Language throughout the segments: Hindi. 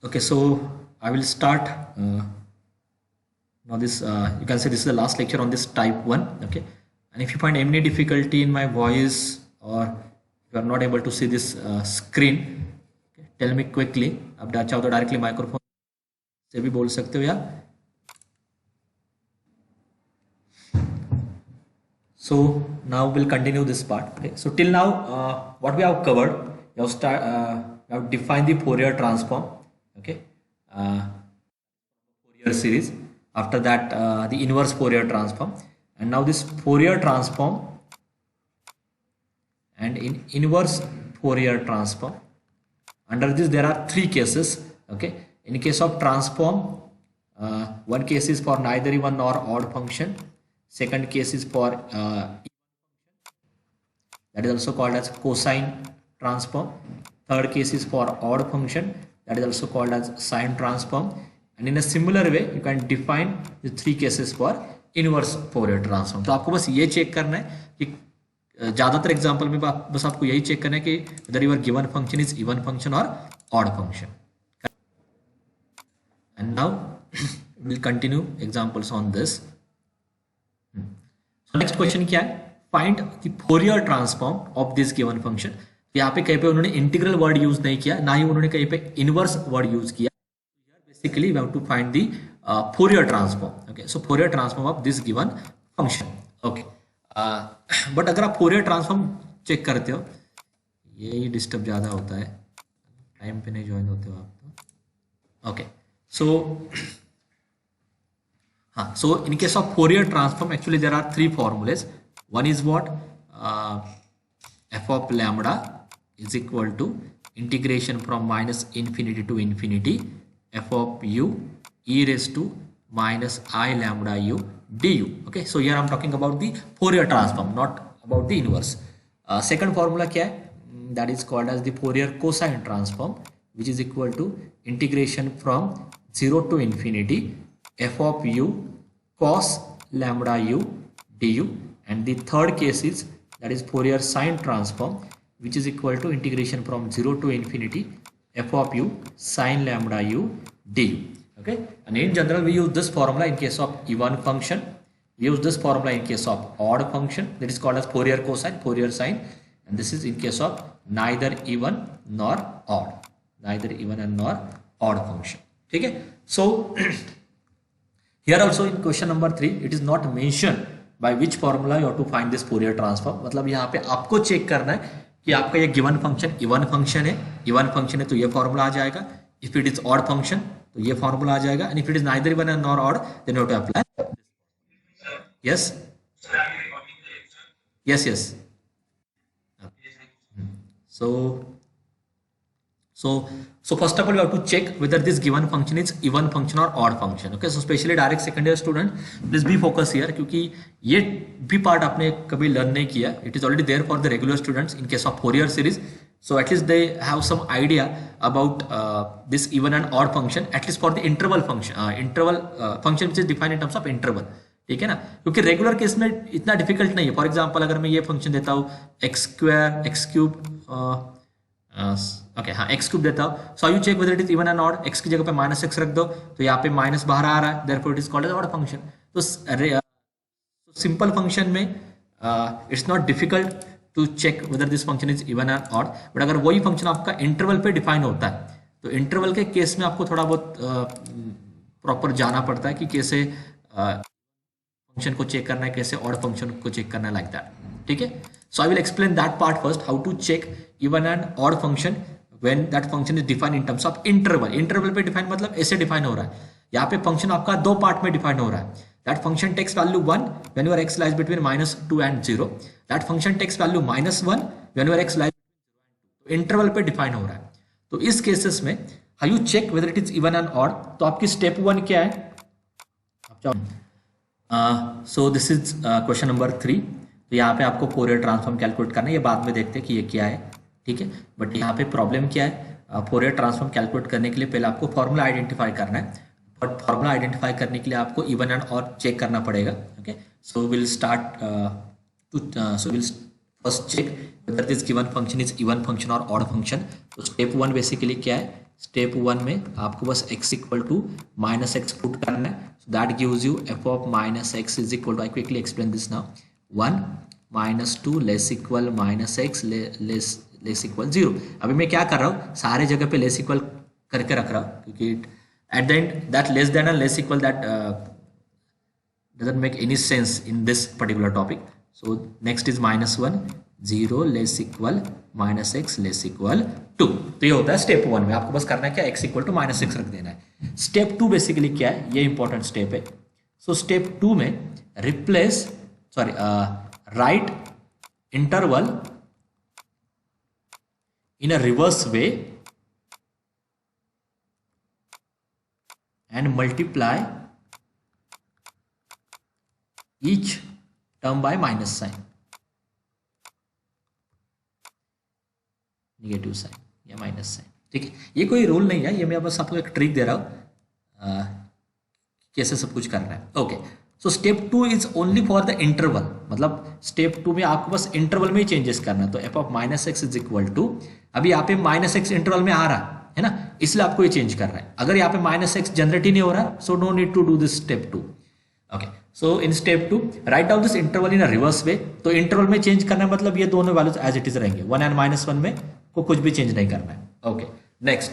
Okay, so I will start now. This you can say this is the last lecture on this type 1. Okay, and if you find any difficulty in my voice or you are not able to see this screen, okay, tell me quickly. आप चाहो तो डायरेक्टली माइक्रोफोन से भी बोल सकते हो या so now we'll continue this part. Okay, so till now what we have covered, we have defined the Fourier transform. Okay, Fourier series. After that, the inverse Fourier transform, and now this Fourier transform and in inverse Fourier transform. Under this, there are three cases. Okay, in case of transform, one case is for neither even nor odd function. Second case is for that is also called as cosine transform. Third case is for odd function, that is also called as sine transform. And in a similar way, you can define the three cases for inverse Fourier transform. तो आपको बस ये चेक करना है कि ज़्यादातर एग्जाम्पल में बस आपको यही चेक करना है कि whether your given function is even function or odd function. And now we'll continue examples on this. So next question क्या है? Find the Fourier transform of this given function. तो यहाँ पे कहीं पे उन्होंने इंटीग्रल वर्ड यूज नहीं किया, ना ही उन्होंने कहीं पे इनवर्स वर्ड यूज किया. Basically, we have to find the Fourier transform. Okay, so Fourier transform of this given function. Okay, but अगर आप Fourier transform चेक करते हो, यही डिस्टर्ब ज़्यादा होता है, टाइम पे नहीं ज्वाइन होते हो आप तो. Okay, so हाँ, so in case of Fourier transform, actually there are three formulas. One is what? F of lambda is equal to integration from minus infinity to infinity f of u e raised to minus I lambda u du. Okay, so here I'm talking about the Fourier transform, not about the inverse. Second formula क्या है? That is called as the Fourier cosine transform, which is equal to integration from 0 to infinity f of u cos lambda u du. And the third case is that is Fourier sine transform, which is equal to integration from 0 to infinity f of u sine lambda u du. Okay, and in general we use this formula in case of even function. We use this formula in case of odd function, that is called as Fourier cosine, Fourier sine, and this is in case of neither even nor odd, neither even and nor odd function. Okay, so here also in question number 3 it is not mentioned by which formula you have to find this Fourier transform. मतलब यहाँ पे आपको चेक करना है कि आपका ये गिवन फंक्शन इवन फंक्शन है, इवन फंक्शन है तो ये फॉर्मूला आ जाएगा. If it is odd function तो ये फॉर्मूला आ जाएगा. And if it is neither even and nor odd then you have to apply. Yes yes yes. So first of all you have to check whether this given function is even function or odd function. Okay, so especially direct second year student, please be focus here क्योंकि ये भी पार्ट आपने कभी लर्न नहीं किया. It is already there for the regular students in case of Fourier series, so at least they have some idea about this even and odd function, at least for the interval function which is defined in terms of interval. ठीक है ना, क्योंकि रेगुलर केस में इतना डिफिकल्ट नहीं है. फॉर एग्जाम्पल अगर मैं ये फंक्शन देता हूँ x square x cube, okay हाँ एक्स क्यूब देता हूँ, so you check whether it is even and odd. X की जगह पे माइनस एक्स रख दो तो यहाँ पे माइनस बाहर आ रहा है, therefore it is called as odd function. तो सिंपल फंक्शन में it's not difficult to check whether this function is even and odd. But अगर वही फंक्शन आपका इंटरवल पे डिफाइन होता है तो इंटरवल के केस में आपको थोड़ा बहुत प्रॉपर जाना पड़ता है कि कैसे फंक्शन को चेक करना है, कैसे ऑड फंक्शन को चेक करना है, लाइक दैट. ठीक है, so I will explain that part first, how to check even and odd function when that function is defined in terms of interval. Interval पे define मतलब ऐसे define हो रहा है. यहाँ पे function आपका दो पार्ट में define हो रहा है. That function takes value 1 when your x lies between -2 and 0. That function takes value -1 when your x lies between 2. Interval पे define हो रहा है. तो इस केसेस में how you check whether it is even and odd, तो आपकी step 1 क्या है? So this is question number 3. तो यहाँ पे आपको फोरियर ट्रांसफॉर्म कैलकुलेट करना है. ये बाद में देखते हैं कि ये क्या है. ठीक है, बट यहाँ पे प्रॉब्लम क्या है? फोरियर ट्रांसफॉर्म कैलकुलेट करने के लिए पहले आपको फॉर्मूला आइडेंटिफाई करना है. बट फॉर्मूला आइडेंटिफाई करने के लिए आपको इवन एंड ऑड चेक करना पड़ेगा. Okay, so will first check whether this given function is even function or odd function. तो स्टेप 1 बेसिकली क्या है? स्टेप 1 में आपको बस x equal to minus x put करना है, so that gives you f of minus x is equal to, I quickly explain this now, 1 minus 2 less equal minus x less equal 0। अभी मैं क्या कर रहा हूँ, सारे जगह पे लेस इक्वल करके रख रहा हूँ, क्योंकि at the end that less than and less equal that doesn't make any sense in this particular topic. So next is minus 1 0 less equal minus x less equal 2। तो ये होता है स्टेप 1 में, आपको बस करना है क्या, x equal to minus x रख देना है। स्टेप 2 बेसिकली क्या है, ये इंपॉर्टेंट स्टेप है। सो स्टेप 2 में replace write interval in a reverse way and multiply each term by minus sign, negative sign या माइनस साइन। ठीक है, ये कोई रूल नहीं है, ये मैं बस आपको एक ट्रिक दे रहा हूं कैसे सब कुछ करना है। Okay, so step 2 is only for the interval, मतलब स्टेप 2 में आपको बस इंटरवल में ही चेंजेस करना है। तो f of minus x is equal to, अभी यहाँ पे माइनस एक्स इंटरवल में आ रहा है ना, इसलिए आपको ये चेंज करना है। अगर यहाँ पे माइनस एक्स जनरेट ही नहीं हो रहा, so no need to do this step 2। Okay, so in step 2 write down this interval in a reverse way. तो इंटरवल में चेंज करना है, मतलब ये दोनों वैल्यूज एज इट इज रहेंगे, 1 एंड माइनस 1 में को कुछ भी चेंज नहीं करना है। ओके, नेक्स्ट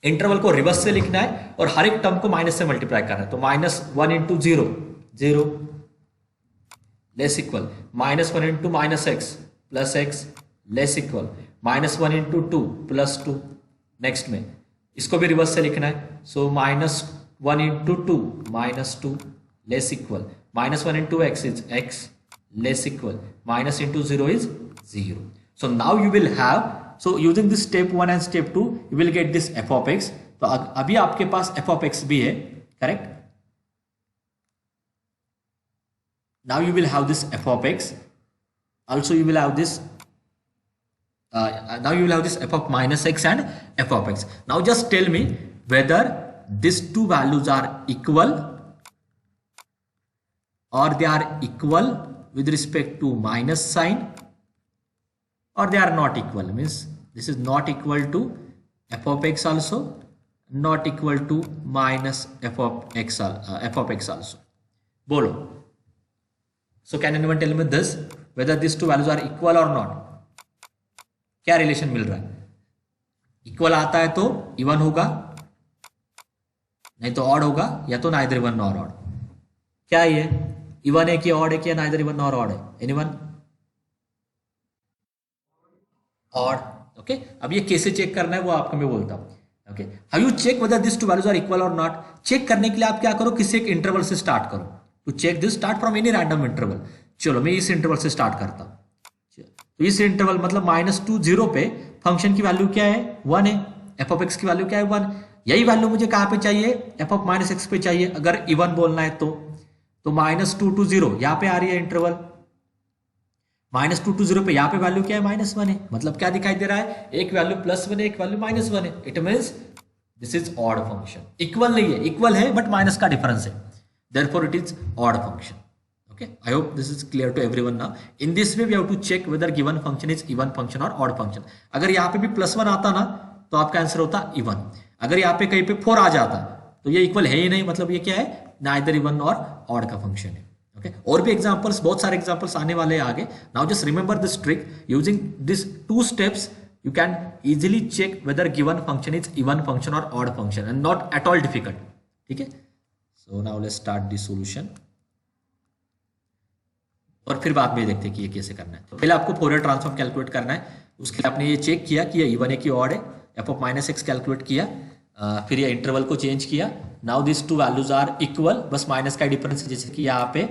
इंटरवल को रिवर्स से लिखना है और हर एक टर्म को माइनस से मल्टीप्लाई करना है। तो minus 1 into 0 0 less equal minus 1 into minus x plus x less equal minus 1 into 2 plus 2। Next में इसको भी रिवर्स से लिखना है, so minus 1 into 2 minus 2 less equal minus 1 into x is x less equal minus into 0 is 0. So now you will have, so using this step 1 and step 2 you will get this f of x। तो अभी आपके पास f of x भी है, correct. Now you will have this f of x, also you will have this now you will have this f of minus x and f of x। Now just tell me whether these two values are equal or they are equal with respect to minus sign, or they are not equal, means this is not equal to f of x also, not equal to minus f of x also। बोलो, so can anyone tell me this, whether these two values are equal or not? क्या रिलेशन मिल रहा है? इक्वल आता है तो इवन होगा, नहीं तो ऑड होगा, या तो नाइदर इवन नॉर ऑड। क्या है ये, इवन है कि ऑड है कि नाइदर इवन नॉर ऑड है? एनीवन? ऑड। ओके, अब ये कैसे चेक करना है वो आपको मैं बोलता हूं। Okay, how you check whether this two values are equal और नॉट? चेक करने के लिए आप क्या करो, किसी एक इंटरवल से स्टार्ट करो। To check this start from any random interval. चलो मैं इस इंटरवल से स्टार्ट करता हूं। तो इस इंटरवल मतलब -2 0 पे फंक्शन की वैल्यू क्या है, 1 है। एफ ऑफ एक्स की वैल्यू क्या है, 1। यही वैल्यू मुझे कहां पे चाहिए, एफ ऑफ माइनस एक्स पे चाहिए अगर इवन बोलना है तो -2 to 0 यहां पे आ रही है इंटरवल, -2 to 0 पे यहां पे वैल्यू क्या है, -1 है। मतलब क्या दिखाई दे रहा है, एक वैल्यू +1 है, एक वैल्यू -1 है। It means this is odd function. Equal नहीं है, इक्वल है बट माइनस का डिफरेंस है, therefore it is odd function. Okay, I hope this is clear to everyone now. In this way we have to check whether given function is even function or odd function. अगर यहाँ पे भी +1 आता ना तो आपका आंसर होता इवन। अगर यहाँ पे कहीं पे 4 आ जाता तो ये इक्वल है ही नहीं, मतलब ये क्या है, नाइदर इवन और ऑड का फंक्शन है। ओके, और भी एग्जांपल्स, बहुत सारे एग्जांपल्स आने वाले हैं आगे। Now just remember this trick, using this 2 steps you can easily check whether given function is even function or odd function and not at all difficult। ठीक है, so now let's start the solution और फिर बाद में देखते हैं कि ये कैसे करना है। तो पहले आपको फोरियर ट्रांसफॉर्म कैलकुलेट करना है, उसके लिए आपने ये चेक किया कि ये इवन है कि ऑड है, एफ ऑफ -x कैलकुलेट किया, फिर ये इंटरवल को चेंज किया। Now this two values are equal, बस माइनस का डिफरेंस है, जैसे कि यहाँ पे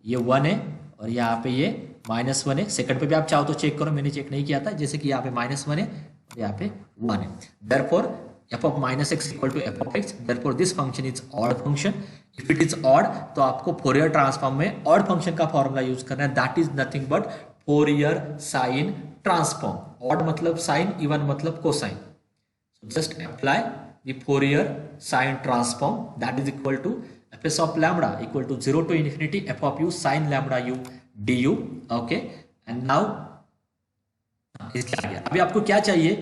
ये 1 है और यहाँ पे ये -1 है। सेकंड पे भी आप चाहो तो चेक करो, मैंने चेक नहीं किया था, जैसे कि यहाँ पे -1 है और यहाँ पे 1 है। Therefore f of -x equal to f of x, therefore this function is odd function। if it is odd तो आपको फोरियर ट्रांसफॉर्म में odd function का फॉर्मूला यूज करना है, that is nothing but Fourier sine transform. odd मतलब साइन, इवन मतलब cosine. so just apply the Fourier sine transform, that is equal to fs of lambda equal to 0 to infinity f of u sin lambda u du। okay, and now इसके आगे अभी आपको क्या चाहिए,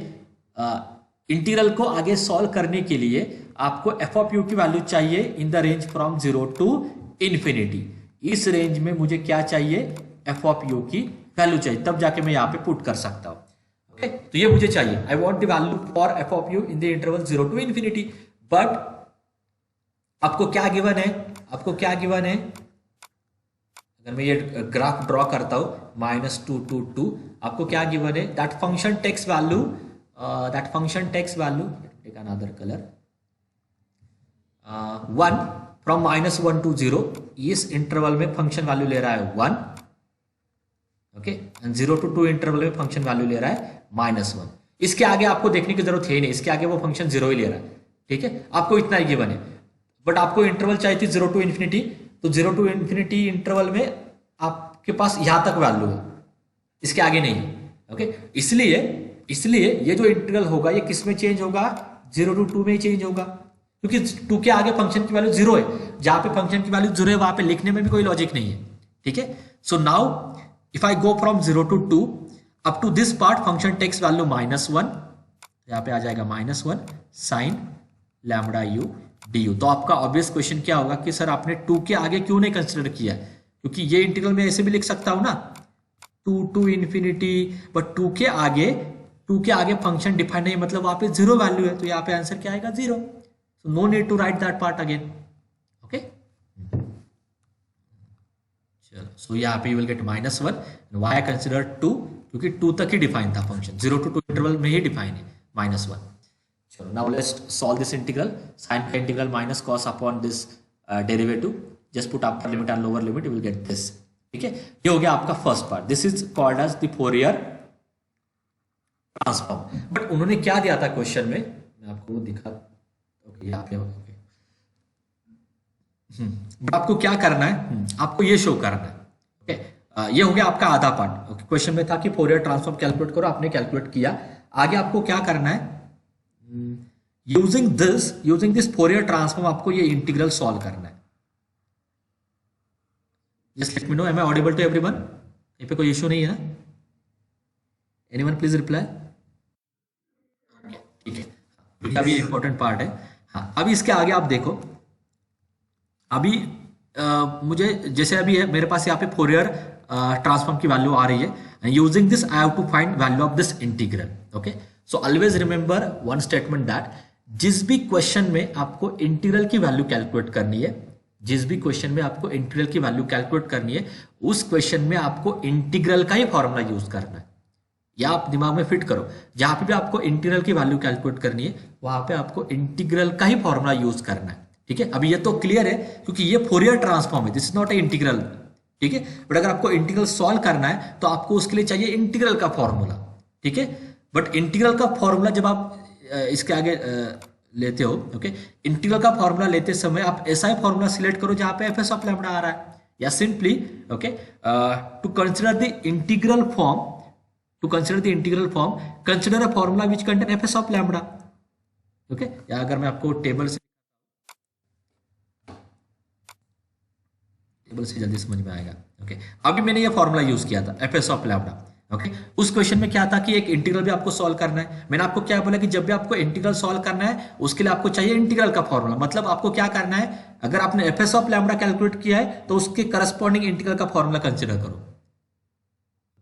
इंटीग्रल को आगे सॉल्व करने के लिए आपको एफ ऑफ यू की वैल्यू चाहिए in the range from 0 to infinity. इस रेंज में मुझे क्या चाहिए, एफ ऑफ यू की वैल्यू चाहिए, तब जाके मैं यहाँ पे पुट कर सकता हूँ। ओके, तो ये मुझे चाहिए, I want the value for f of u in the interval 0 to infinity. But आपको क्या गिवन है, आपको क्या गिवन है, अगर मैं ये ग्राफ ड्रॉ करता हूं -2 to 2, आपको क्या गिवन है, that function takes value, that function takes value, take another colour, 1 from -1 to 0, इस इंटरवल में फंक्शन वैल्यू ले रहा है 1, ओके, एंड 0 to 2 इंटरवल में फंक्शन वैल्यू ले रहा है -1। इसके आगे आपको देखने की जरूरत है नहीं, इसके आगे वो फंक्शन 0 ही ले रहा है, ठीक है, आपको इतना ही गिवन है। बट आपको इंटरवल चाहिए थी 0 to इन्फिनिटी, तो 0 to इन्फिनिटी इंटरवल में आपके पास यहां तक वैल्यू है, इसके आगे नहीं है। ओके, इसलिए ये जो इंटीग्रल होगा ये किस में चेंज होगा, 0 to 2 में ही चेंज होगा, क्योंकि 2 के आगे फंक्शन की वैल्यू 0 है। जहां पे फंक्शन की वैल्यू 0 है वहां पे लिखने में भी कोई लॉजिक नहीं है, ठीक है। So now if I go from 0 to 2 up to this part, function takes value -1, यहां पे आ जाएगा -1 sin लैम्बडा u du। तो आपका ऑब्वियस क्वेश्चन क्या होगा कि सर आपने 2 के आगे क्यों नहीं कंसिडर किया, क्योंकि ये इंटीग्रल में ऐसे भी लिख सकता हूं ना, 2 to इन्फिनिटी, बट 2 के आगे फंक्शन डिफाइन नहीं, मतलब वहां पे 0 वैल्यू है, तो यहाँ पे आंसर क्या आएगा 0। So no need to write that part again. Okay, चलो, सो यहाँ पे you will get -1, why I consider 2, क्योंकि 2 तक ही डिफाइन था फंक्शन, 0 to 2 इंटरवल में ही डिफाइन है -1। चलो, now let's solve this integral, sine का integral minus cos upon this derivative, just put upper limit and lower limit, you will get this, ठीक है। ये हो गया आपका first part, this is called as the Fourier transform. But उन्होंने क्या दिया था क्वेश्चन में, मैं आपको दिखा, ओके यहाँ पे, आपको क्या करना है, आपको ये शो करना है, ओके। ये हो गया आपका आधा पार्ट। ओके, क्वेश्चन में था कि फोरियर ट्रांसफॉर्म कैलकुलेट करो, आपने कैलकुलेट किया। आगे आपको क्या करना है, यूजिंग दिस फोरियर ट्रांसफॉर्म आपको ये इंटीग्रल सॉल्व करना है। Just let me know, am I audible to everyone, यहाँ पे कोई इश्यू नहीं है ना, एनीवन प्लीज रिप्लाई, ठीक है, अभी इंपॉर्टेंट पार्ट है। हाँ, अभी इसके आगे आप देखो, अभी मुझे जैसे अभी है मेरे पास यहाँ पे फोरियर ट्रांसफॉर्म की वैल्यू आ रही है, using this I have to find value of this integral. Okay, so always remember one statement that जिस भी क्वेश्चन में आपको इंटीग्रल की वैल्यू कैलकुलेट करनी है, जिस भी क्वेश्चन में आपको इंटीग्रल की वैल्यू कैलकुलेट करनी है, उस क्वेश्चन में आपको इंटीग्रल का ही फॉर्मूला यूज करना है। या आप दिमाग में फिट करो, जहां पे भी आपको इंटीग्रल की वैल्यू कैलकुलेट करनी है वहां पे आपको इंटीग्रल का ही फॉर्मूला यूज करना है, ठीक है। अभी ये तो क्लियर है क्योंकि ये फोरियर ट्रांसफॉर्म है, this is not a integral, ठीक है। बट अगर आपको इंटीग्रल सॉल्व करना है तो आपको उसके लिए चाहिए इंटीग्रल का फॉर्मूला, ठीक है। बट इंटीग्रल का फॉर्मूला जब आप इसके आगे लेते हो, ओके, इंटीग्रल का फॉर्मूला लेते समय आप ऐसा ही फॉर्मूला सिलेक्ट करो जहां पे एफ ऑफ लैम्बडा आ रहा है, या simply okay, to consider the integral form, consider a formula which contain fs of lambda, okay. या अगर मैं आपको टेबल से जल्दी समझ में आएगा, ओके। अभी मैंने ये फॉर्मूला यूज किया था fs of lambda, ओके। उस क्वेश्चन में क्या था कि एक इंटीग्रल भी आपको सॉल्व करना है। मैंने आपको क्या बोला कि जब भी आपको इंटीग्रल सॉल्व करना है उसके लिए आपको चाहिए इंटीग्रल का फॉर्मूला, मतलब आपको क्या करना है, अगर आपने fs of lambda कैलकुलेट किया है तो उसके करस्पॉन्डिंग इंटीग्रल का फॉर्मूला कंसिडर करो।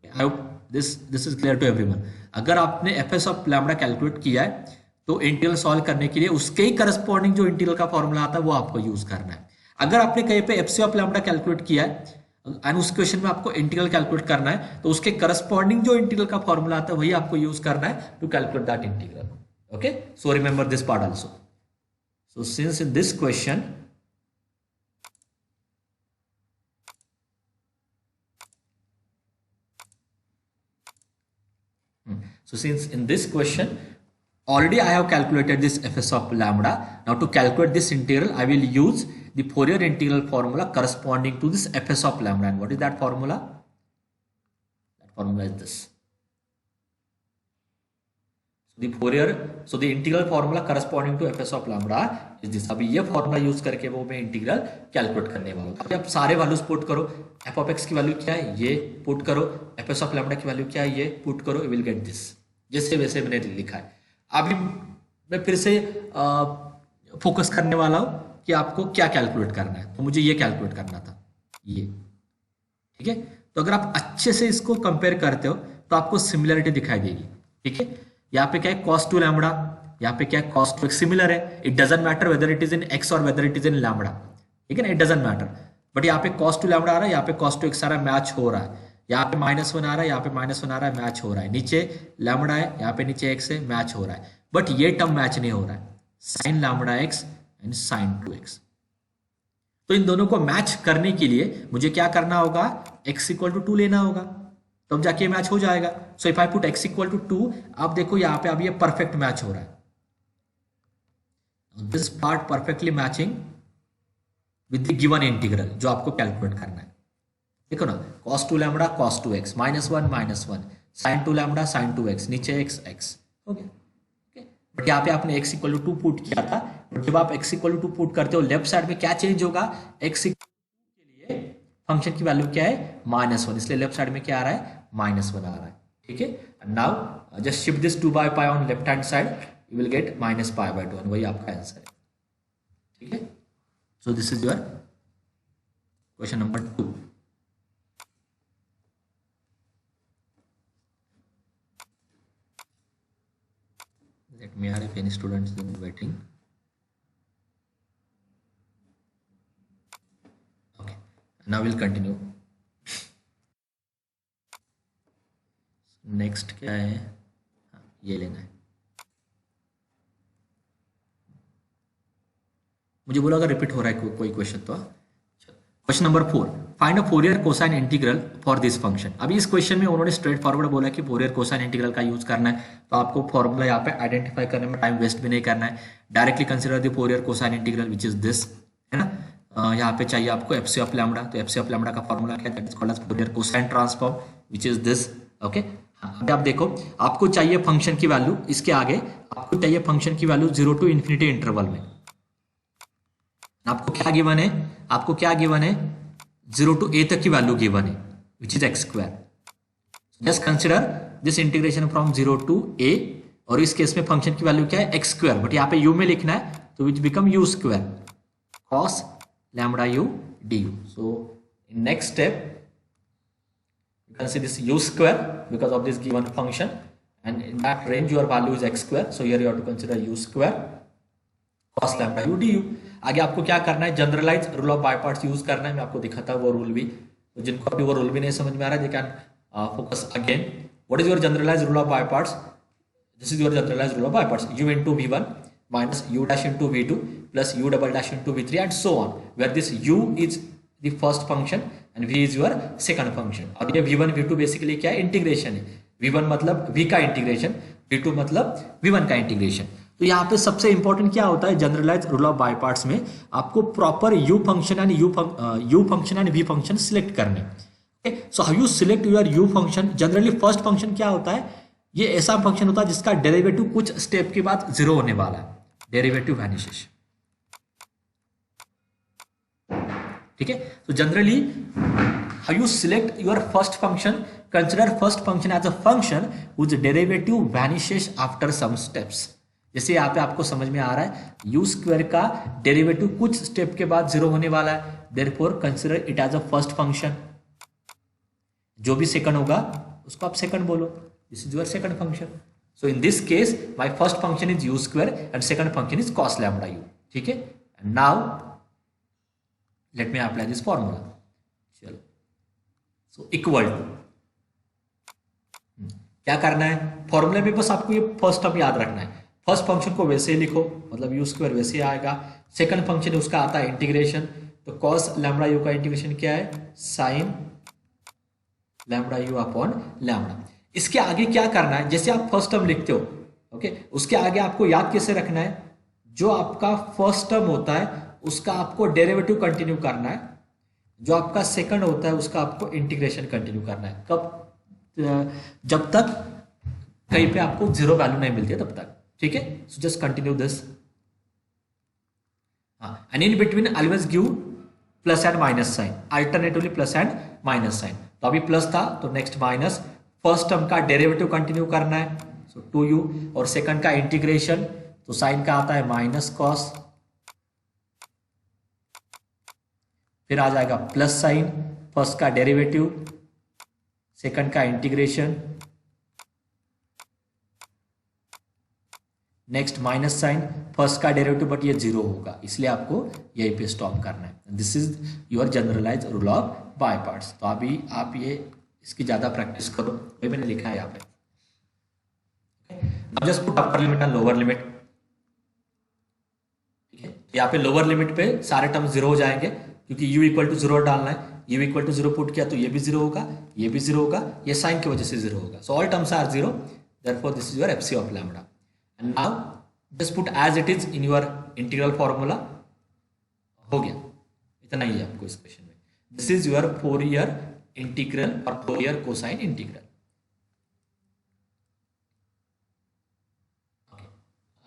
I hope this is clear to everyone. अगर आपने fs ऑफ लैम्बडा कैलकुलेट किया है तो इंटीग्रल सॉल्व करने के लिए उसके ही करस्पॉन्डिंग जो इंटीग्रल का फॉर्मूला आता है वो आपको यूज करना है। अगर आपने कहीं पे fc ऑफ लैम्बडा कैलकुलेट किया है एंड उस क्वेश्चन में आपको इंटीग्रल कैलकुलेट करना है तो उसके करस्पॉन्डिंग जो इंटीग्रल का फॉर्मूला आता है वही आपको यूज करना है to calculate that integral, okay. So remember this part also. So since in this question so since in this question already I have calculated this fs of lambda, now to calculate this integral I will use the Fourier integral formula corresponding to this fs of lambda. And what is that formula? That formula is this. So the integral formula corresponding to fs of lambda is this. अभी ये फॉर्मूला यूज करके वो मैं इंटीग्रल कैलकुलेट करने वाला हूँ। अभी आप सारे वैल्यूज पुट करो, f of x की वैल्यू क्या है ये पुट करो, fs of lambda की वैल्यू क्या है ये पुट करो, you will get this, जैसे वैसे मैंने लिखा है। अभी मैं फिर से फोकस करने वाला हूं कि आपको क्या कैलकुलेट करना है। तो मुझे ये कैलकुलेट करना था, ये, ठीक है। तो अगर आप अच्छे से इसको कंपेयर करते हो तो आपको सिमिलरिटी दिखाई देगी, ठीक है। यहाँ पे क्या है, cos 2 लैम्बडा, यहाँ पे क्या है, cos 2 सिमिलर है। It doesn't matter whether it is in x और weather it is in lambda, ठीक है ना, इट डजंट मैटर। बट यहाँ पे cos 2 लैम्बडा आ रहा है, यहाँ पे cos 2 x आ रहा है, मैच हो रहा है। यहाँ पे -1 आ रहा है, यहाँ पे -1 आ रहा है, मैच हो रहा है। नीचे लैम्बडा है, यहाँ पे नीचे x है, मैच हो रहा है। बट ये टर्म मैच नहीं हो रहा है, sin lambda x and sin 2x। तो इन दोनों को मैच करने के लिए मुझे क्या करना होगा, x इक्वल टू 2 लेना होगा, तब जाके मैच हो जाएगा। So if I put x equal to 2, आप देखो यहाँ पे अब ये परफेक्ट मैच हो रहा है, this part perfectly matching with the given integral जो आपको कैलकुलेट करना है। देखो ना, cos 2 lambda cos 2x, -1 sin 2 lambda sin 2x, नीचे x, ओके। बट यहाँ पे आपने x इक्वल टू 2 पुट किया था। बट जब आप x इक्वल टू 2 पुट करते हो, लेफ्ट साइड में क्या चेंज होगा, x के लिए फंक्शन की वैल्यू क्या है, -1, इसलिए लेफ्ट साइड में क्या आ रहा है, -1 आ रहा है, ठीक है। Now just shift this 2/π on left hand side, you will get -π/2, वही आपका आंसर है, ठीक है। So this is your question number 2। Let me know if any students are waiting. Okay, now we'll continue. Next क्या है, ये लेना है। मुझे बोला अगर रिपीट हो रहा है कोई क्वेश्चन तो। Question number 4, find a Fourier cosine integral for this function. अभी इस क्वेश्चन में उन्होंने स्ट्रेट फॉरवर्ड बोला कि फोरियर कोसाइन इंटीग्रल का यूज करना है, तो आपको फॉर्मूला यहाँ पे आइडेंटिफाई करने में टाइम वेस्ट भी नहीं करना है। Directly consider the Fourier cosine integral which is this, है ना। यहाँ पे चाहिए आपको एफ सी ऑफ लैम्बडा, तो एफ सी ऑफ लैम्बडा का फॉर्मूला क्या है, that is called as Fourier cosine transform which is this, okay. अब आप देखो, आपको चाहिए फंक्शन की वैल्यू, इसके आगे आपको चाहिए फंक्शन की वैल्यू 0 टू इन्फिनिटी इंटरवल में। आपको क्या गिवन है, आपको क्या गिवन है, 0 टू a तक की वैल्यू गिवन है which is x²। Just consider this integration from 0 to a, और इस केस में फंक्शन की वैल्यू क्या है, x², बट यहाँ पे u में लिखना है, तो विच become u² cos lambda u du। So in next step you can see this u² because of this given function, and in that range your value is x², so here you have to consider u² cos lambda u du। आगे आपको क्या करना है, generalise rule of by parts use करना है। मैं आपको दिखाता हूँ वो रूल भी, तो जिनको अभी वो रूल भी नहीं समझ में आ रहा है, they can focus again. What is your generalise rule of by parts, this is your generalise rule of by parts, u into v1 minus u dash into v2 plus u double dash into v3 and so on, where this u is the first function and v is your second function। अब ये v1 v2 बेसिकली क्या है, इंटीग्रेशन है। v1 मतलब v का इंटीग्रेशन, v2 मतलब v1 का इंटीग्रेशन। तो यहाँ पे सबसे इंपॉर्टेंट क्या होता है, generalise rule of by parts में आपको proper u function and u function and v function select करने। So how you select your u function, generally first function क्या होता है, ये ऐसा फंक्शन होता है जिसका डेरिवेटिव कुछ स्टेप के बाद 0 होने वाला है, डेरिवेटिव वैनिशेस, ठीक है। तो generally how you select your first function, consider first function as a function which derivative vanishes after some steps. जैसे यहाँ पे आपको समझ में आ रहा है, u² का डेरिवेटिव कुछ स्टेप के बाद 0 होने वाला है, therefore consider it as a first function. जो भी सेकंड होगा उसको आप सेकंड बोलो, this is your second function. So in this case my first function is u² and second function is cos lambda u, ठीक है। And now let me apply this formula. चलो, सो इक्वल टू क्या करना है, फॉर्मूले में बस आपको ये फर्स्ट टर्म याद रखना है। फर्स्ट फंक्शन को वैसे ही लिखो, मतलब u² वैसे ही आएगा। सेकंड फंक्शन उसका आता है इंटीग्रेशन, तो cos lambda u का इंटीग्रेशन क्या है, sin lambda u upon lambda। इसके आगे क्या करना है, जैसे आप फर्स्ट टर्म लिखते हो, ओके, उसके आगे आपको याद कैसे रखना है, जो आपका फर्स्ट टर्म होता है उसका आपको डेरिवेटिव कंटिन्यू करना है, जो आपका सेकंड होता है उसका आपको इंटीग्रेशन कंटिन्यू करना है। कब, जब तक कहीं पे आपको 0 वैल्यू नहीं मिलती है तब तक, ठीक है। So just continue this, and in between always give plus and minus sign, alternatively plus and minus sign. तो अभी प्लस था तो नेक्स्ट माइनस, फर्स्ट टर्म का डेरिवेटिव कंटिन्यू करना है, सो 2u, और सेकंड का इंटीग्रेशन, तो साइन का आता है माइनस कॉस, फिर आ जाएगा प्लस साइन, फर्स्ट का डेरिवेटिव, सेकंड का integration, next minus sign, first का डेरिवेटिव बट ये जीरो होगा, इसलिए आपको यहीं पे स्टॉप करना है। This is your generalise rule of by parts. तो अभी आप ये इसकी ज्यादा प्रैक्टिस करो, ये मैंने लिखा है यहाँ पे। अब just put upper limit and lower limit. ठीक है, यहाँ पे लोअर लिमिट पे सारे टर्म जीरो हो जाएंगे क्योंकि u इक्वल टू जीरो डालना है। u equal to zero put किया तो ये भी जीरो होगा, ये भी जीरो होगा, ये साइन की वजह से जीरो होगा। So all terms are zero, therefore this is your FC of lambda. And now just put as it is in your integral formula. हो गया, इतना ही है आपको इस क्वेश्चन में। This is your Fourier integral और Fourier cosine integral.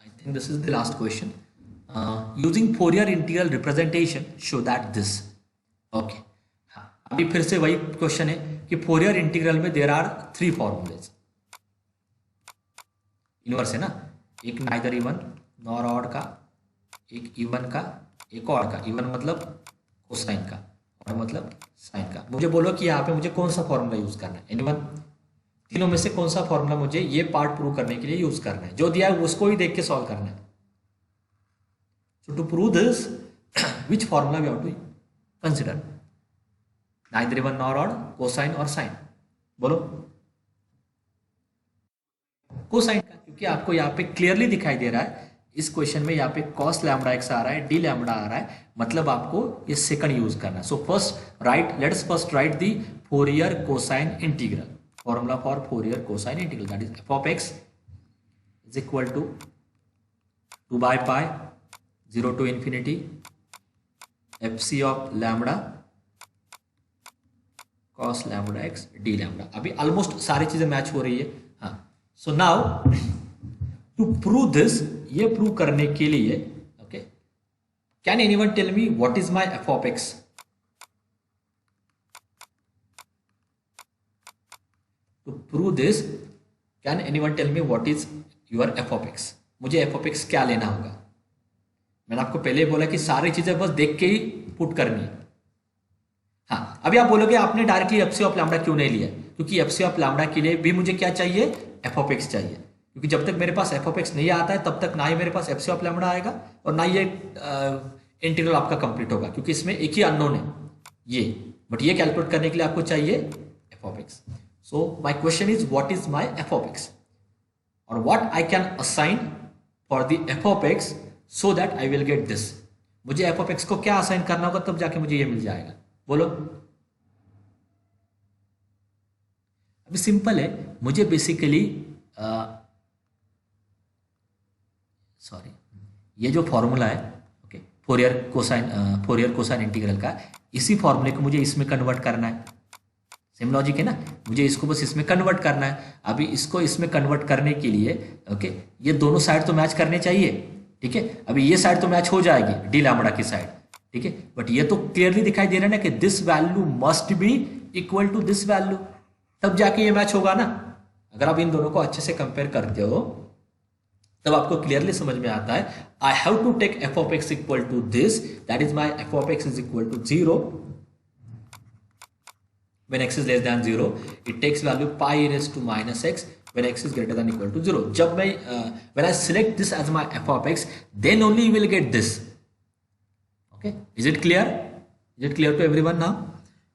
I think this is the last question. Using Fourier integral representation, show that this. Okay. हाँ, अभी फिर से वही क्वेश्चन है कि फोरियर इंटीग्रल में there are three formulas. Inverse है ना, एक नाइदर इवन नॉर ऑड का, एक इवन का, एक ऑड का। इवन मतलब कोसाइन का, ऑड मतलब साइन का। मुझे बोलो कि यहाँ पे मुझे कौन सा फॉर्मूला यूज करना है। एनीवन, तीनों में से कौन सा फॉर्मूला मुझे ये पार्ट प्रूव करने के लिए यूज करना है। जो दिया है उसको ही देख के सॉल्व करना है। So to prove this, which formula we have to consider? Neither even nor odd, cosine और साइन। बोलो कोसाइन का, क्योंकि आपको यहाँ पे क्लियरली दिखाई दे रहा है इस क्वेश्चन में, यहाँ पे कॉस लैम्बडा एक्स आ रहा है, डी लैम्बडा आ रहा है, मतलब आपको ये सेकंड यूज करना है। So first right, let's first right the Fourier cosine integral. Formula for Fourier cosine integral, that is f of x is equal to 2 by pi 0 to infinity fc of lambda cos lambda x d lambda। अभी ऑलमोस्ट सारी चीजें मैच हो रही है। हाँ, so now to prove this, ये प्रूव करने के लिए okay, can anyone tell me what is my f of x? To prove this, can anyone tell me what is your f of x? मुझे f of x क्या लेना होगा? मैंने आपको पहले ही बोला कि सारी चीजें बस देख के ही पुट करनी है। हाँ, अभी आप बोलोगे आपने डायरेक्टली एफसी ऑफ लैम्बडा क्यों नहीं लिया? क्योंकि एफसी ऑफ लैम्बडा के लिए भी मुझे क्या चाहिए? f of x चाहिए। क्योंकि जब तक मेरे पास f of x नहीं आता है तब तक ना ही मेरे पास एफसी ऑफ लैम्बडा आएगा और ना ये इंटीग्रल आपका कंप्लीट होगा, क्योंकि इसमें एक ही अननोन है ये, बट ये कैलकुलेट करने के लिए आपको चाहिए f of x। So my question is, what is my f of x, or what I can assign for the f of x so that I will get this? मुझे f of x को क्या असाइन करना होगा तब जाके मुझे ये मिल जाएगा? बोलो। अभी सिंपल है, मुझे बेसिकली सॉरी, ये जो फॉर्मूला है ओके, फोरियर कोसाइन इंटीग्रल का, इसी फॉर्मूले को मुझे इसमें कन्वर्ट करना है। सेम लॉजिक है ना, मुझे इसको बस इसमें कन्वर्ट करना है। अभी इसको इसमें कन्वर्ट करने के लिए ओके, ये दोनों साइड तो मैच करने चाहिए। ठीक है, अभी ये साइड तो मैच हो जाएगी डी लैम्बडा की साइड। ठीक है, बट ये तो क्लियरली दिखाई दे रहा है ना कि this value must be equal to this value, तब जाके ये मैच होगा ना। अगर आप इन दोनों को अच्छे से कंपेयर करते हो तब आपको क्लियरली समझ में आता है, I have to take f of x equal to this, that is my f of x is equal to 0 when x is less than 0, it takes value pi raised to minus x when x is greater than equal to 0. जब मैं when I select this as my f of x, then only you will get this. Okay, is it clear? Is it clear to everyone now?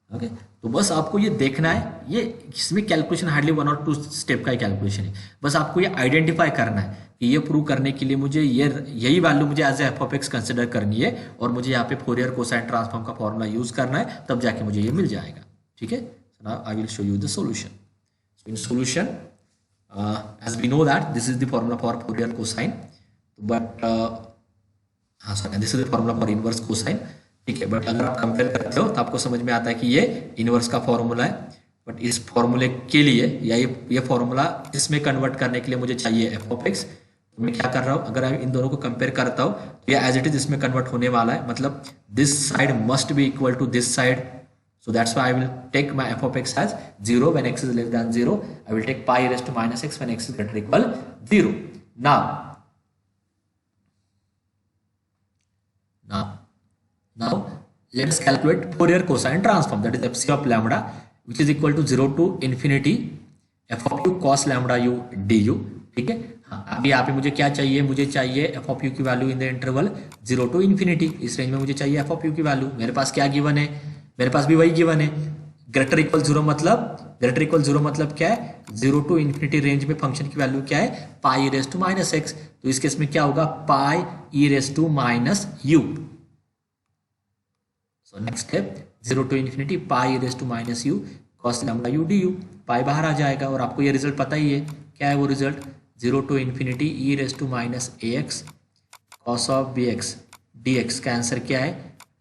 Okay, तो बस आपको ये देखना है, ये इसमें कैलकुलेशन हार्डली 1 और 2 स्टेप का ही कैलकुलेशन है। बस आपको ये आइडेंटिफाई करना है कि ये प्रूव करने के लिए मुझे यही वैल्यू मुझे as a f of x consider करनी है और मुझे यहाँ पे फोरियर कोसाइन ट्रांसफॉर्म का फॉर्मूला यूज करना है, तब जाके मुझे ये मिल जाएगा। ठीक है, so now I will show you the solution. So in solution, as we know that this is the formula for Fourier cosine, but sorry, this is the formula for inverse cosine. ठीक है, बट अगर आप कंपेयर करते हो तो आपको समझ में आता है कि ये इनवर्स का फॉर्मूला है, बट इस फॉर्मूले के लिए या ये फॉर्मूला इसमें कन्वर्ट करने के लिए मुझे चाहिए f of x। तो मैं क्या कर रहा हूँ, अगर मैं इन दोनों को कंपेयर करता हूँ तो ये एज इट इज इसमें कन्वर्ट होने वाला है, मतलब this side must be equal to this side. So that's why I will take my f of x as 0 when x is less than 0. I will take pi raised to minus x when x is greater or equal 0. Now, Now let us calculate Fourier cosine transform, that is fc of lambda which is equal to 0 to infinity f of u cos lambda u du. ठीक है, हाँ, अभी यहाँ पे मुझे क्या चाहिए, मुझे चाहिए एफ ऑफ यू की value in the interval 0 to infinity, इस रेंज में मुझे चाहिए एफ ऑफ यू की वैल्यू. मेरे पास क्या गिवन है, मेरे पास भी वही गिवन है. ग्रेटर इक्वल जीरो मतलब क्या है, 0 टू इन्फिनिटी रेंज में फंक्शन की वैल्यू क्या है, pi raise to minus x. तो इस केस में क्या होगा, pi e raise to minus u. So next step 0 to infinity pi raise to minus u cos lambda u d u. Pi बाहर आ जाएगा और आपको ये रिजल्ट पता ही है, क्या है वो result, 0 to infinity e raise to minus a x cos of b x d x. का आंसर क्या है,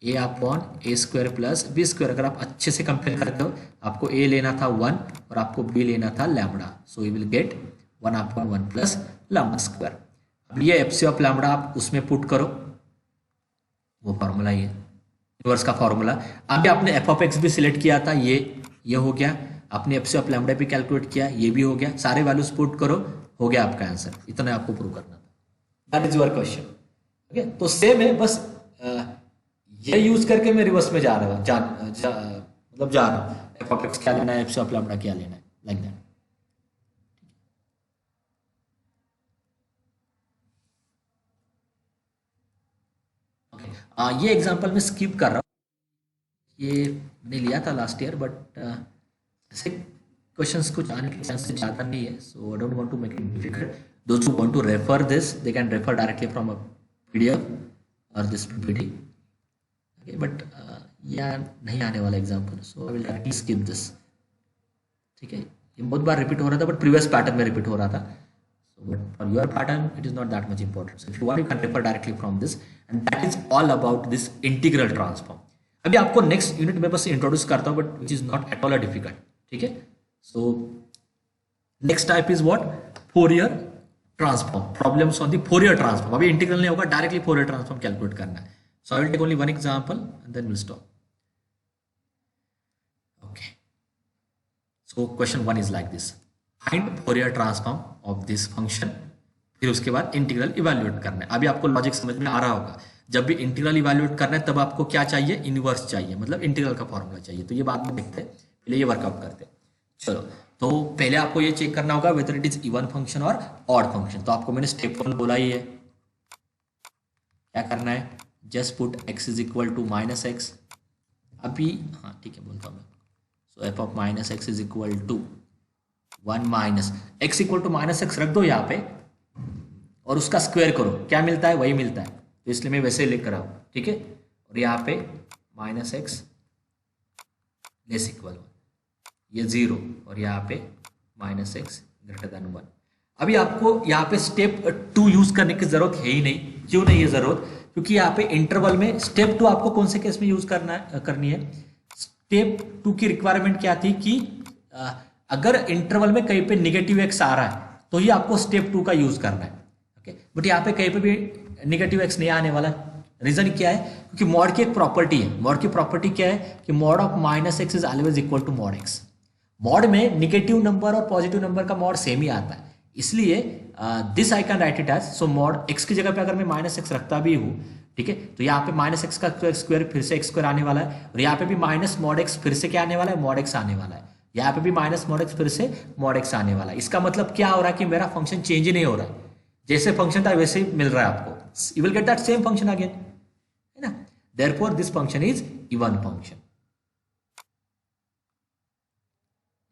a upon a square plus b square. अगर आप अच्छे से कंपेयर करते हो, आपको ए लेना था 1 और आपको बी लेना था lambda. So you will get 1 upon 1 plus lambda square. अब ये एफ सी ऑफ लैम्डा आप उसमें पुट करो, वो फॉर्मूला ये इनवर्स का फॉर्मूला. अभी आपने एफ ऑफ एक्स भी सिलेक्ट किया था, ये हो गया. आपने एफ सी ऑफ लैम्डा भी कैलकुलेट किया, ये भी हो गया. सारे वैल्यूज पुट करो, हो गया आपका आंसर. इतना आपको प्रूव करना था. That is your question. Okay, तो सेम है, बस ये यूज करके मैं रिवर्स में जा रहा हूँ, मतलब जा रहा हूँ. एफ ऑफ एक्स क्या लेना है, एफ सी ऑफ लैम्डा क्या लेना है, लाइक दैट. ये एग्जांपल में स्किप कर रहा हूँ, ये मैंने लिया था लास्ट ईयर, बट ऐसे क्वेश्चंस कुछ आने के चांसेस ज़्यादा नहीं है. So I don't want to make it difficult. Those who want to refer this, they can refer directly from a PDF or this PPT. Okay, but यह नहीं आने वाला example, so I will directly skip this. ठीक है, ये बहुत बार रिपीट हो रहा था, बट प्रीवियस पैटर्न में रिपीट हो रहा था. But for your pattern, it is not that much important. So if you want, you can refer directly from this, and that is all about this integral transform. अभी आपको next unit में बस introduce करता हूँ, but which is not at all difficult. ठीक है? So next type is what? Fourier transform. Problems on the Fourier transform. अभी integral नहीं होगा, directly Fourier transform calculate करना है. So I will take only one example and then we'll stop. Okay. So question 1 is like this. Find Fourier transform of this function. फिर उसके बाद इंटीग्रल इवैल्यूएट करना है. अभी आपको लॉजिक समझ में आ रहा होगा, जब भी इंटीग्रल इवैल्यूएट करना है तब आपको क्या चाहिए, इनवर्स चाहिए, मतलब इंटीग्रल का फॉर्मूला चाहिए. तो ये बाद में देखते हैं, पहले ये वर्कआउट करते हैं. चलो, तो पहले आपको ये चेक करना होगा weather it is even function और ऑड फंक्शन. तो आपको मैंने स्टेप 1 बोला ही है, क्या करना है, just put x is equal to minus x. अभी हाँ ठीक है, बोलता हूँ मैं. So f of minus x is equal to 1 minus x equal to minus x रख दो यहाँ पे और उसका स्क्वायर करो, क्या मिलता है वही मिलता है. तो इसलिए मैं वैसे लिख रहा हूँ. ठीक है, और यहाँ पे माइनस एक्स लेस इक्वल 1, ये 0, और यहाँ पे माइनस एक्स ग्रेटर देन 1. अभी आपको यहाँ पे स्टेप 2 यूज करने की जरूरत है ही नहीं. क्यों नहीं है जरूरत, क्योंकि यहाँ पे इंटरवल में स्टेप 2 आपको कौन से केस में यूज करनी है. स्टेप 2 की रिक्वायरमेंट क्या थी कि अगर इंटरवल में कहीं पे नेगेटिव एक्स आ रहा है तो ही आपको स्टेप 2 का यूज करना है. ओके, बट यहाँ पे कहीं पे भी नेगेटिव एक्स नहीं आने वाला. रीजन क्या है, क्योंकि मॉड की एक प्रॉपर्टी है. मॉड की प्रॉपर्टी क्या है कि mod of minus x is always equal to mod x. Mod में नेगेटिव नंबर और पॉजिटिव नंबर का मॉड सेम ही आता है. इसलिए this I can write it as, so mod x की जगह पे अगर मैं माइनस एक्स रखता भी हूँ, ठीक है, तो यहाँ पे माइनस एक्स का स्क्वायर फिर से एक्स स्क्वायर आने वाला है, और यहाँ पे भी माइनस मॉड एक्स फिर से क्या आने वाला है, मॉड एक्स आने वाला है. यहाँ पे भी माइनस मॉड एक्स फिर से मॉड एक्स आने वाला है. इसका मतलब क्या हो रहा है कि मेरा फंक्शन चेंज ही नहीं हो रहा है, जैसे फंक्शन था वैसे ही मिल रहा है आपको. You will get that same function again, है ना. Therefore this function is even function.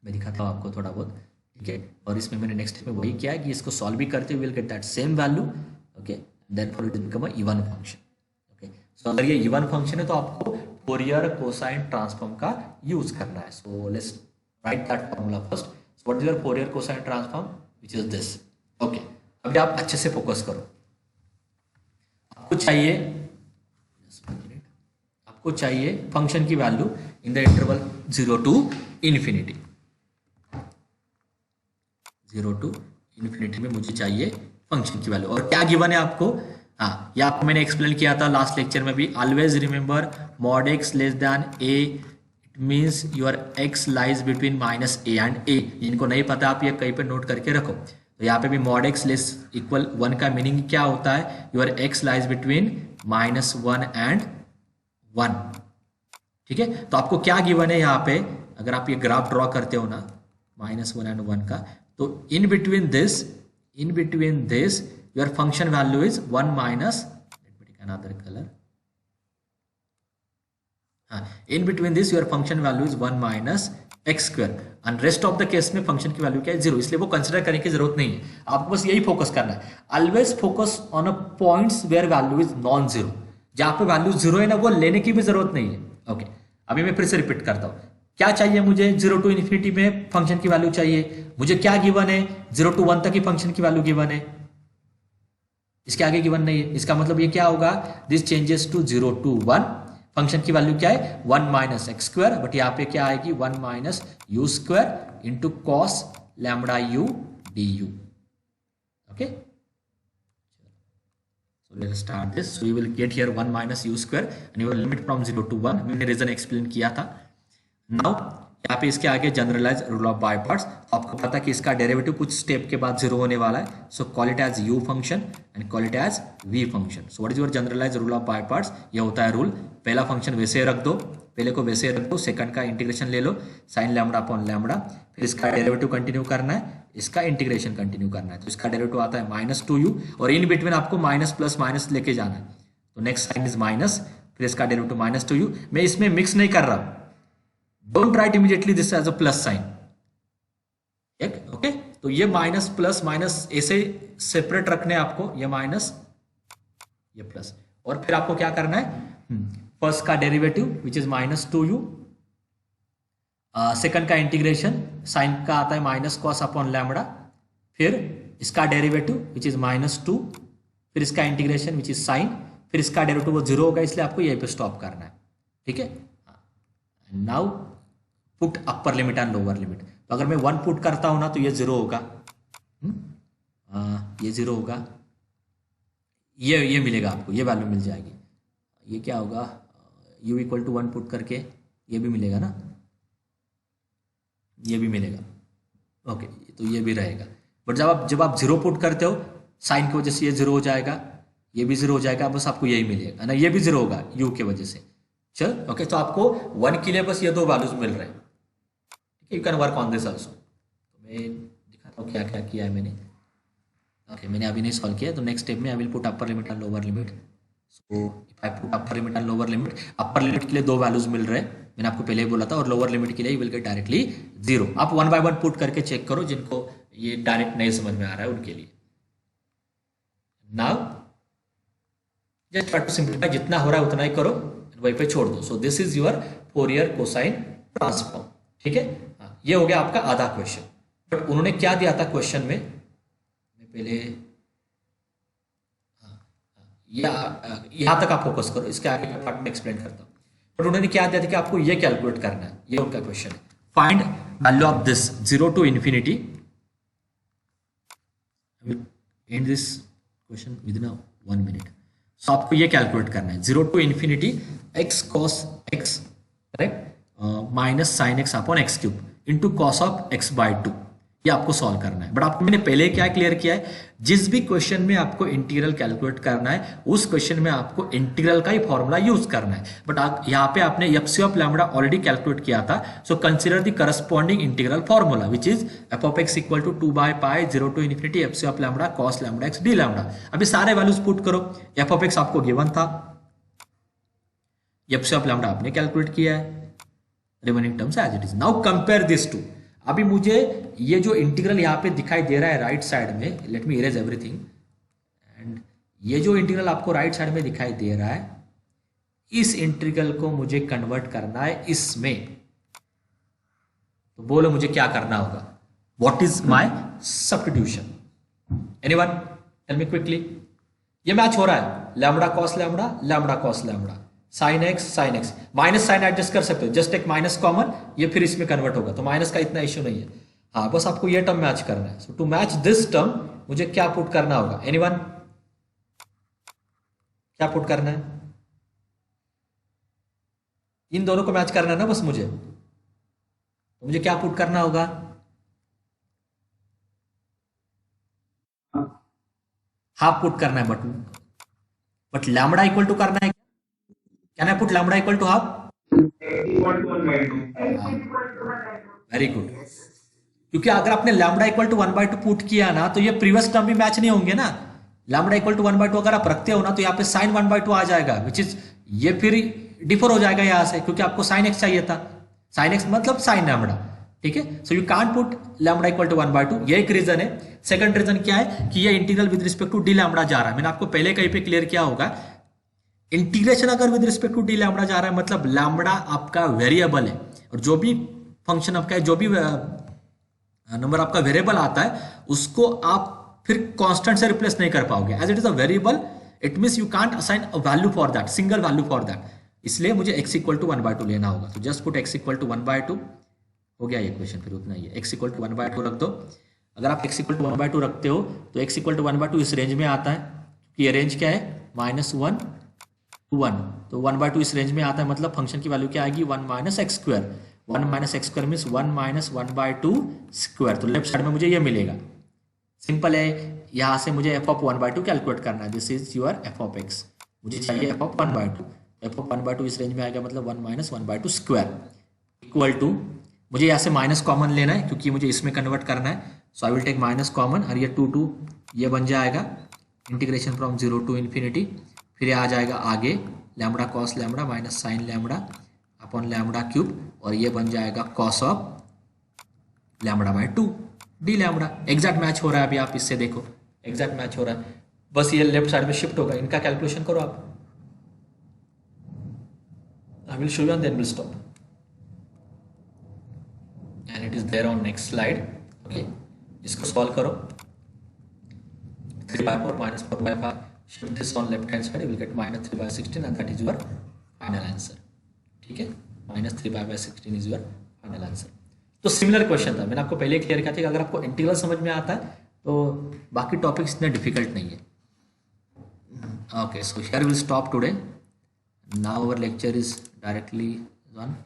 मैं दिखाता हूँ आपको थोड़ा बहुत. ठीक है, और इसमें मैंने नेक्स्ट में वही किया है कि इसको सॉल्व भी करते हुए will get that same value. Okay, therefore it become a even function. Okay, so अगर ये इवन फंक्शन है तो आपको फोरियर कोसाइन ट्रांसफॉर्म का यूज करना है. So let's write that formula first. So what is your Fourier cosine transform, which is this. Okay, अभी आप अच्छे से फोकस करो. आपको चाहिए फंक्शन की value in the interval 0 to infinity. 0 to infinity में मुझे चाहिए फंक्शन की वैल्यू. और क्या गिवन है आपको, हाँ, ये आपको मैंने एक्सप्लेन किया था लास्ट लेक्चर में भी. Always remember mod x less than a means your x lies between minus a and a. जिनको नहीं पता आप ये कहीं पे नोट करके रखो. तो यहाँ पे भी मॉड एक्स लेस इक्वल 1 का मीनिंग क्या होता है, your x lies between -1 and 1। ठीक है, तो आपको क्या गिवन है यहाँ पे, अगर आप ये ग्राफ ड्रॉ करते हो ना -1 एंड 1 का, तो in between this your function value is 1 minus, let me take another colour, in between this your function value is 1 minus x square, and rest of the case में फंक्शन की वैल्यू क्या है, 0, इसलिए वो कंसिडर करने की जरूरत नहीं है, आपको बस यही फोकस करना है। Always focus on a points where value is non zero, जहां पे वैल्यू जीरो है ना, वो लेने की भी जरूरत नहीं है। ओके, अभी मैं फिर से रिपीट करता हूं, क्या चाहिए मुझे, 0 टू इन्फिनिटी में फंक्शन की वैल्यू चाहिए, मुझे क्या गिवन है, 0 टू 1 तक की फंक्शन की वैल्यू गिवन है, इसके आगे गिवन नहीं है, इसका मतलब ये क्या होगा, this changes to 0 to 1, function की वैल्यू क्या है 1 माइनस एक्स स्क्वायर, बट यहाँ पे क्या आएगी 1 minus you square into cos lambda you d you. Okay, so let's start this. So you will get here 1 minus u square and your limit from 0 to 1, मैंने रीजन एक्सप्लेन किया था। नाउ यहाँ पे इसके आगे generalise rule of by parts, आपको पता है कि इसका डेरिवेटिव कुछ स्टेप के बाद 0 होने वाला है, so call it as u function and call it as v function. So what is your generalise rule of by parts, ये होता है रूल, पहला फंक्शन वैसे रख दो, पहले को वैसे रख दो, सेकंड का इंटीग्रेशन ले लो साइन लैम्बडा अपॉन लैम्बडा, फिर इसका डेरिवेटिव कंटिन्यू करना है, इसका इंटीग्रेशन कंटिन्यू करना है, तो इसका डेरिवेटिव आता है -2u, और इन बिटवीन आपको माइनस प्लस माइनस लेके जाना है, तो नेक्स्ट साइन इज माइनस, फिर इसका डेरिवेटिव -2u, मैं इसमें मिक्स नहीं कर रहा हूं, don't write immediately this as a plus sign, okay, तो ये माइनस प्लस माइनस ऐसे सेपरेट रखने आपको, ये माइनस ये प्लस, और फिर आपको क्या करना है, फर्स्ट का derivative which is -2u, second का इंटीग्रेशन साइन का आता है माइनस कॉस अपॉन लैम्बडा, फिर इसका डेरिवेटिव विच इज -2, फिर इसका इंटीग्रेशन विच इज साइन, फिर इसका डेरिवेटिव वो 0 होगा, इसलिए आपको यहीं पे स्टॉप करना है। ठीक है, now put upper limit and lower limit, तो अगर मैं 1 पुट करता हूं ना तो ये 0 होगा, ये 0 होगा, ये मिलेगा आपको, ये वैल्यू मिल जाएगी, ये क्या होगा, u इक्वल टू 1 पुट करके ये भी मिलेगा ना, ये भी मिलेगा, ओके, तो ये भी रहेगा, बट जब आप 0 पुट करते हो साइन की वजह से ये 0 हो जाएगा, ये भी 0 हो जाएगा, बस आपको यही मिलेगा ना, ये भी 0 होगा u के वजह से। चल ओके, तो आपको 1 के लिए बस ये 2 वैल्यूज मिल रहे हैं, you can work on this also, मैं दिखाता हूँ क्या क्या किया है मैंने। ओके, मैंने अभी नहीं सॉल्व किया, तो नेक्स्ट स्टेप में I will put upper limit and lower limit, so if I put upper limit and lower limit, upper limit के लिए 2 वैल्यूज मिल रहे हैं, मैंने आपको पहले ही बोला था, और लोअर लिमिट के लिए यू विल गेट डायरेक्टली 0, आप 1 बाय 1 पुट करके चेक करो, जिनको ये डायरेक्ट नहीं समझ में आ रहा है उनके लिए। Now just try to simplify, जितना हो रहा है उतना ही करो, वहीं पे छोड़ दो। सो this is your Fourier cosine transform. ठीक है, ये हो गया आपका आधा क्वेश्चन, बट उन्होंने क्या दिया था क्वेश्चन में, मैं पहले यहां तक आप फोकस करो, इसके आगे का पार्ट में एक्सप्लेन करता हूं, बट उन्होंने क्या दिया था कि आपको ये कैलकुलेट करना है, ये उनका क्वेश्चन है, find value of this 0 to infinity, and this question with in 1 minute. So आपको ये कैलकुलेट करना है, 0 to infinity x cos x, correct, minus sine x upon x cube into cos of x by 2, ये आपको सॉल्व करना है। बट आपको मैंने पहले क्या क्लियर किया है, जिस भी क्वेश्चन में आपको इंटीग्रल कैलकुलेट करना है, उस क्वेश्चन में आपको इंटीग्रल का ही फॉर्मूला यूज करना है, बट यहाँ पे आपने f c of lambda already calculate किया था, so consider the corresponding integral formula which is f of x equal to 2 by pi 0 to infinity f c of lambda cos lambda x d lambda. अभी सारे वैल्यूज पुट करो, एफ ऑफ एक्स आपको गिवन था, एफसी ऑफ लैम्बडा आपने कैलकुलेट किया है, remaining terms as it is. Now compare this to, अभी मुझे ये जो इंटीग्रल यहाँ पे दिखाई दे रहा है राइट साइड में, let me erase everything, and ये जो इंटीग्रल आपको राइट साइड में दिखाई दे रहा है, इस इंटीग्रल को मुझे कन्वर्ट करना है इसमें, तो बोलो मुझे क्या करना होगा, what is my substitution, anyone tell me quickly. ये मैच हो रहा है, lambda cos lambda, lambda cos lambda, sine x, minus sign adjust कर सकते हो, जस्ट एक माइनस कॉमन, ये फिर इसमें कन्वर्ट होगा, तो माइनस का इतना इश्यू नहीं है, हाँ बस आपको ये टर्म मैच करना है। So to match this term मुझे क्या पुट करना होगा, एनीवन क्या पुट करना है, इन दोनों को मैच करना है ना बस मुझे, तो मुझे क्या पुट करना होगा, हाफ पुट करना है, बट लैम्बडा इक्वल टू करना है, can I put lambda equal to half? equal to 1/2. Very good, क्योंकि अगर आपने लैम्बडा इक्वल टू 1/2 पुट किया ना तो ये प्रीवियस टर्म भी मैच नहीं होंगे ना। लैम्बडा इक्वल टू 1/2 अगर आप रखते हो ना तो यहाँ पे साइन 1/2 आ जाएगा, विच इज ये फिर डिफर हो जाएगा यहाँ से, क्योंकि आपको साइन एक्स चाहिए था, साइन एक्स मतलब साइन लैम्बडा, ठीक है। So you can't put lambda equal to 1/2, ये एक रीजन है। सेकंड रीजन क्या है कि ये integral with respect to d lambda जा रहा है, मैंने आपको पहले कहीं पे क्लियर किया होगा। इंटीग्रेशन अगर with respect to d lambda जा रहा है मतलब लैम्बडा आपका वेरिएबल है, और जो भी फंक्शन आपका है, जो भी नंबर आपका वेरिएबल आता है उसको आप फिर कांस्टेंट से रिप्लेस नहीं कर पाओगे। As it is a variable it means you can't assign a value for that, single value for that, इसलिए मुझे x इक्वल टू 1/2 लेना होगा। तो just put x equal to 1/2, हो गया ये क्वेश्चन, फिर उतना ही है। x इक्वल टू 1/2 रख दो। अगर आप x इक्वल टू 1/2 रखते हो तो x इक्वल टू 1/2 इस रेंज में आता है, क्योंकि ये रेंज क्या है -1 to 1, तो 1/2 इस रेंज में आता है, मतलब फंक्शन की वैल्यू क्या आएगी 1 minus x square. 1 minus x square means 1 minus 1/2 square, तो लेफ्ट साइड में मुझे ये मिलेगा। सिंपल है, यहाँ से मुझे f ऑफ 1/2 कैलकुलेट करना है, this is your f of x, मुझे चाहिए f ऑफ 1/2, f ऑफ 1/2 इस रेंज में आएगा मतलब 1 माइनस 1/2 स्क्वायर इक्वल टू, मुझे यहाँ से माइनस कॉमन लेना है क्योंकि मुझे इसमें कन्वर्ट करना है, so I will take minus common, और ये 2 ये बन जाएगा इंटीग्रेशन फ्रॉम 0 टू इन्फिनिटी, फिर आ जाएगा आगे lambda cos lambda minus sine lambda upon lambda cube, और ये बन जाएगा cos of lambda by 2 d lambda. Exact match हो रहा है, अभी आप इससे देखो एग्जैक्ट मैच हो रहा है, बस ये लेफ्ट साइड में शिफ्ट होगा। इनका कैलकुलेशन करो आप, I will show you and then will stop, and it is there on next slide. Okay, इसको सॉल्व करो, 3/4 minus 4/5, shift this on left hand side, you will get minus 3/16 and that is your final answer, ठीक है। minus 3/16 is your final answer। तो सिमिलर क्वेश्चन था, मैंने आपको पहले क्लियर किया था कि अगर आपको इंटीग्रल समझ में आता है तो बाकी टॉपिक्स इतने डिफिकल्ट नहीं है। Okay, so here will stop today, now our lecture is directly on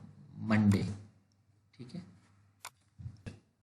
Monday, ठीक है।